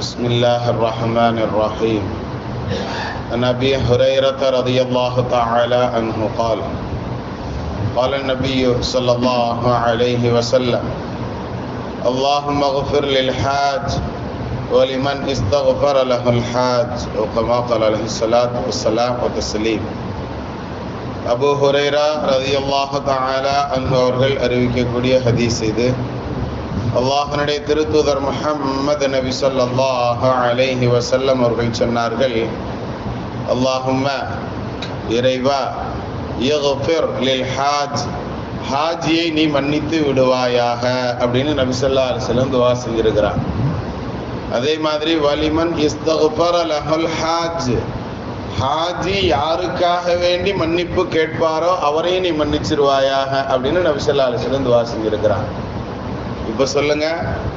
بسم الله الرحمن الرحيم. عن أبي هريرة رضي الله تعالى عنه قال قال النبي صلى الله عليه وسلم اللهم اغفر للحاج ولمن استغفر له الحاج أو كما قال عليه الصلاة والسلام والتسليم. Abu Hurairah ரலியல்லாஹு தஆலா அன்ஹு அவர்கள் அறிவிக்கக்கூடிய ஹதீஸ் இது. அல்லாஹ்வுடைய திருத்தூதர் முஹம்மது நபி ஸல்லல்லாஹு அலைஹி வஸல்லம் அவர்கள் சொன்னார்கள், அல்லாஹும்ம இறைவா யக்ஃபிர் லில் ஹாஜ், ஹாஜியை நீ மன்னித்து விடுவாயாக அப்படின்னு நபி ஸல்லல்லாஹு அலைஹி வஸல்லம் துஆ செஞ்சிருக்கிறார். அதே மாதிரி வலிமன் இஸ்தக்ஃபர லஹுல் ஹாஜ், ஹாஜி யாருக்காக வேண்டி மன்னிப்பு கேட்பாரோ அவரையும் நீ மன்னிச்சிருவாயாக அப்படின்னு நபி ஸல்லல்லாஹு அலைஹி வஸல்லம் துஆ செஞ்சிருக்கிறாங்க. இப்போ சொல்லுங்க,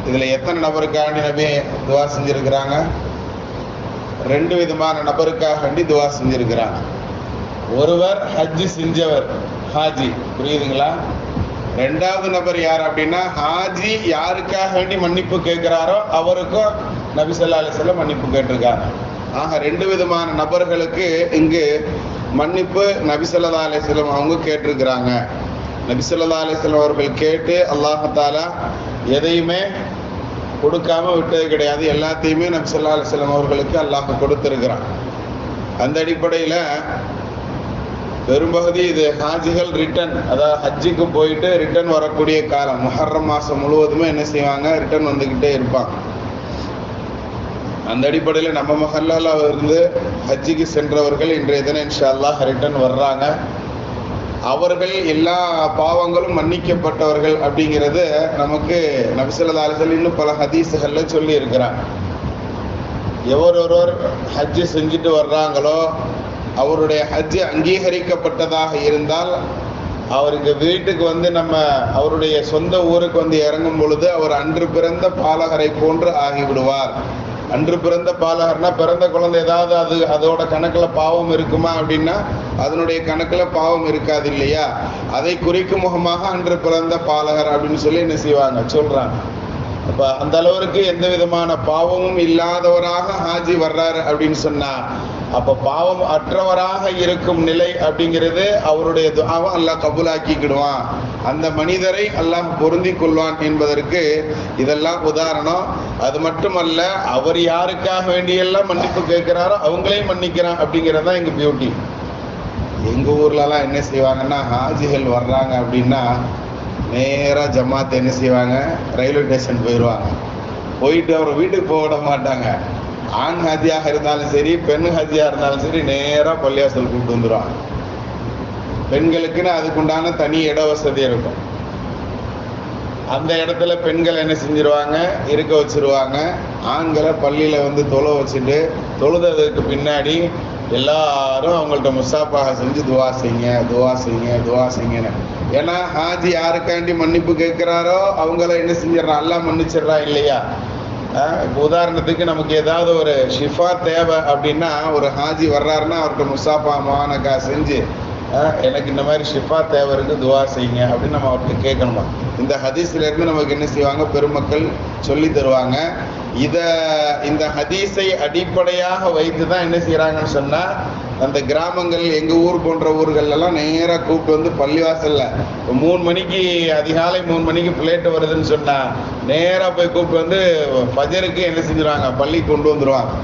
இதுல எத்தனை நபருக்காண்டி நபி துஆ செஞ்சிருக்கிறாங்க? ரெண்டு விதமான நபருக்காக வேண்டி துஆ செஞ்சிருக்கிறாங்க. ஒருவர் ஹஜ் செஞ்சவர், ஹாஜி, புரியுதுங்களா? ரெண்டாவது நபர் யார் அப்படின்னா, ஹாஜி யாருக்காக வேண்டி மன்னிப்பு கேட்கிறாரோ அவருக்கும் நபி ஸல்லல்லாஹு அலைஹி வஸல்லம் மன்னிப்பு கேட்டிருக்காங்க. ஆக ரெண்டு விதமான நபர்களுக்கு இங்கு மன்னிப்பு நபி ஸல்லல்லாஹு அலைஹி வஸல்லம் அவங்க கேட்டிருக்கிறாங்க. நபி ஸல்லல்லாஹு அலைஹி வஸல்லம் அவர்கள் கேட்டு அல்லாஹ் தஆலா எதையுமே கொடுக்காம விட்டது கிடையாது. எல்லாத்தையுமே நபி ஸல்லல்லாஹு அலைஹி வஸல்லம் அவர்களுக்கு அல்லாஹ் கொடுத்திருக்கிறான். அந்த அடிப்படையில் பெரும்பகுதி இது ஹாஜிகள் ரிட்டர்ன், அதாவது ஹஜ்ஜுக்கு போயிட்டு ரிட்டர்ன் வரக்கூடிய காலம். முஹர்ரம் மாதம் முழுவதுமே என்ன செய்வாங்க, ரிட்டர்ன் வந்துக்கிட்டே இருப்பாங்க. அந்த அடிப்படையில் நம்ம மஹல்லால இருந்து ஹஜ்ஜுக்கு சென்றவர்கள் இன்றைய தினம் இன்ஷா அல்லாஹ் ரிட்டர்ன் வர்றாங்க. அவர்கள் எல்லா பாவங்களும் மன்னிக்கப்பட்டவர்கள் அப்படிங்கிறது நமக்கு நபி ஸல்லல்லாஹு அலைஹி வஸல்லம் இன்னும் பல ஹதீஸுகள்ல சொல்லி இருக்கிறாங்க. எவரொருவர் ஹஜ்ஜு செஞ்சுட்டு வர்றாங்களோ அவருடைய ஹஜ்ஜு அங்கீகரிக்கப்பட்டதாக இருந்தால் அவருக்கு வீட்டுக்கு வந்து நம்ம அவருடைய சொந்த ஊருக்கு வந்து இறங்கும் பொழுது அவர் அன்று பிறந்த பாலகரை போன்று ஆகிவிடுவார். அன்று பிறந்த பாலகர்னா பிறந்த குழந்தை ஏதாவது அதோட கணக்கில் பாவம் இருக்குமா அப்படின்னா அதனுடைய கணக்கில் பாவம் இருக்காது இல்லையா? அதை குறிக்கும் முகமாக அன்று பிறந்த பாலகர் அப்படின்னு சொல்லி என்ன செய்வாங்க, சொல்றாங்க. அப்போ அந்த அளவிற்கு எந்த விதமான பாவமும் இல்லாதவராக ஹாஜி வர்றாரு அப்படின்னு சொன்னா அப்போ பாவம் அற்றவராக இருக்கும் நிலை அப்படிங்கிறது அவருடைய துஆவை அல்லாஹ் கபூலாக்கிக்கிடுவான், அந்த மனிதரை அல்லாஹ் பொருந்தி கொள்வான் என்பதற்கு இதெல்லாம் உதாரணம். அது மட்டுமல்ல, அவர் யாருக்காக வேண்டியெல்லாம் மன்னிப்பு கேட்கிறாரோ அவங்களையும் மன்னிக்கிறான் அப்படிங்கிறது தான் எங்கள் பியூட்டி. எங்கள் ஊர்லலாம் என்ன செய்வாங்கன்னா, ஹாஜிகள் வர்றாங்க அப்படின்னா நேராக ஜமாத்தை என்ன செய்வாங்க, ரயில்வே ஸ்டேஷன் போயிடுவாங்க. போயிட்டு அவரை வீட்டுக்கு போக விட மாட்டாங்க. ஆண் ஹாஜியாக இருந்தாலும் சரி, பெண் ஹாஜியாக இருந்தாலும் சரி, நேராக பள்ளிவாசல் கூப்பிட்டு வந்துடுவாங்க. பெண்களுக்குன்னு அதுக்குண்டான தனி இட வசதி இருக்கும். அந்த இடத்துல பெண்கள் என்ன செஞ்சிருவாங்க, இருக்க வச்சிருவாங்க. ஆண்களை பள்ளியில் வந்து தொலை வச்சுட்டு தொழுததுக்கு பின்னாடி எல்லாரும் அவங்கள்ட்ட முசாஃபாக செஞ்சு துவா செய்யுங்க, துவா செய்யுங்க, துவா செய்யுங்கன்னு. ஏன்னா ஹாஜி யாருக்காண்டி மன்னிப்பு கேட்குறாரோ அவங்கள என்ன செஞ்சிடறான், அல்லாஹ் மன்னிச்சிடுறா இல்லையா? இப்போ உதாரணத்துக்கு நமக்கு ஏதாவது ஒரு ஷிஃபா தேவை அப்படின்னா ஒரு ஹாஜி வர்றாருன்னா அவர்கிட்ட முசாஃபா மானக்கா செஞ்சு எனக்கு இந்த மாதிரி ஷிஃபா தேவை இருக்கு, துவா செய்யுங்க அப்படின்னு நம்ம அவர்கிட்ட கேட்கணுமா? இந்த ஹதீஸ்ல இருந்து நமக்கு என்ன செய்வாங்க, பெருமக்கள் சொல்லி தருவாங்க. இந்த ஹதீஸை அடிப்படையாக வைத்து தான் என்ன செய்யறாங்கன்னு சொன்னா, அந்த கிராமங்கள் எங்க ஊர் போன்ற ஊர்களெல்லாம் நேராக கூப்பிட்டு வந்து பள்ளிவாசல்ல 3 மணிக்கு அதிகாலை 3 மணிக்கு பிளேட்டு வருதுன்னு சொன்னா நேராக போய் கூப்பிட்டு வந்து ஃபஜருக்கு என்ன செஞ்சிருவாங்க, பள்ளி கொண்டு வந்துருவாங்க.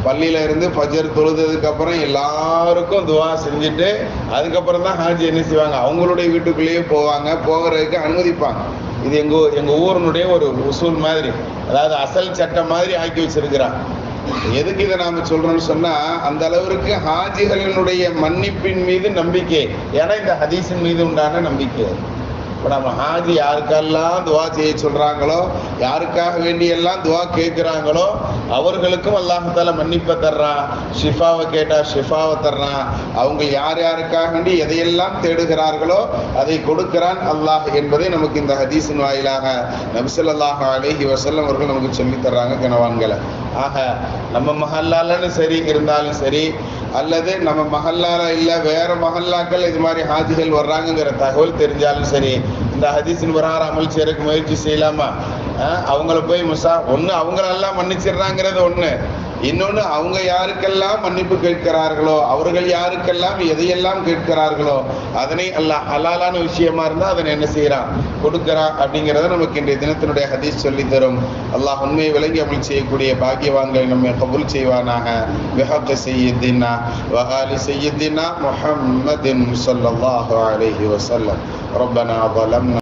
பள்ளியில இருந்து ஃபஜர் தொழுதுக்கு அப்புறம் எல்லாருக்கும் துவா செஞ்சுட்டு அதுக்கப்புறம் தான் ஹாஜி என்ன செய்வாங்க, அவங்களுடைய வீட்டுக்குள்ளேயே போவாங்க, போகிறதுக்கு அனுமதிப்பாங்க. இது எங்க ஊரினுடைய ஒரு உசூல் மாதிரி, அதாவது அசல் சட்டம் மாதிரி ஆக்கி வச்சிருக்கிறான். எதுக்கு இதை நாம சொல்றோம்னு சொன்னா, அந்த அளவிற்கு ஹாஜிகளினுடைய மன்னிப்பின் மீது நம்பிக்கை, ஏன்னா இந்த ஹதீஸின் மீது உண்டான நம்பிக்கை. இப்போ நம்ம ஹாஜி யாருக்கெல்லாம் துவா செய்ய சொல்றாங்களோ, யாருக்காக வேண்டியெல்லாம் துவா கேட்குறாங்களோ அவர்களுக்கும் அல்லாஹ் தஆலா மன்னிப்பை தர்றான், ஷிஃபாவை கேட்டால் ஷிஃபாவை தர்றான். அவங்க யார் யாருக்காக வேண்டி எதையெல்லாம் தேடுகிறார்களோ அதை கொடுக்கிறான் அல்லாஹ் என்பதை நமக்கு இந்த ஹதீஸின் வாயிலாக நபி ஸல்லல்லாஹு அலைஹி வஸல்லம் அவர்கள் நமக்கு சொல்லி தர்றாங்க கனவான்களை. ஆக நம்ம மஹல்லாலன்னு சரி இருந்தாலும் சரி, அல்லது நம்ம மஹல்லால இல்லை வேற மஹல்லாக்கள் இது மாதிரி ஹாஜிகள் வர்றாங்கங்கிற தகவல் தெரிஞ்சாலும் சரி, இந்த ஹதீஸின் பிரகாரம் அமல் செய்யறதுக்கு முயற்சி செய்யலாமா? அவங்கள போய் ஒன்று அவங்களெல்லாம் மன்னிச்சிடுறாங்கிறது ஒன்று, இன்னொன்று அவங்க யாருக்கெல்லாம் மன்னிப்பு கேட்கிறார்களோ, அவர்கள் யாருக்கெல்லாம் எதையெல்லாம் கேட்கிறார்களோ அதனை அல்லாஹ் ஹலாலான விஷயமா இருந்தால் அதனை என்ன செய்யறான், கொடுக்கிறான் அப்படிங்கிறத நமக்கு இன்றைய தினத்தினுடைய ஹதீஸ் சொல்லி தரும். அல்லாஹ் உண்மையை விளங்கி அமல் செய்யக்கூடிய பாக்கியவான்களை நம்மை கபூல் செய்வானாக. பிஹக் சய்யிதினா வ ஆலி சய்யிதினா முஹம்மதின் ஸல்லல்லாஹு அலைஹி வஸல்லம். ரப்பனா ظلمنا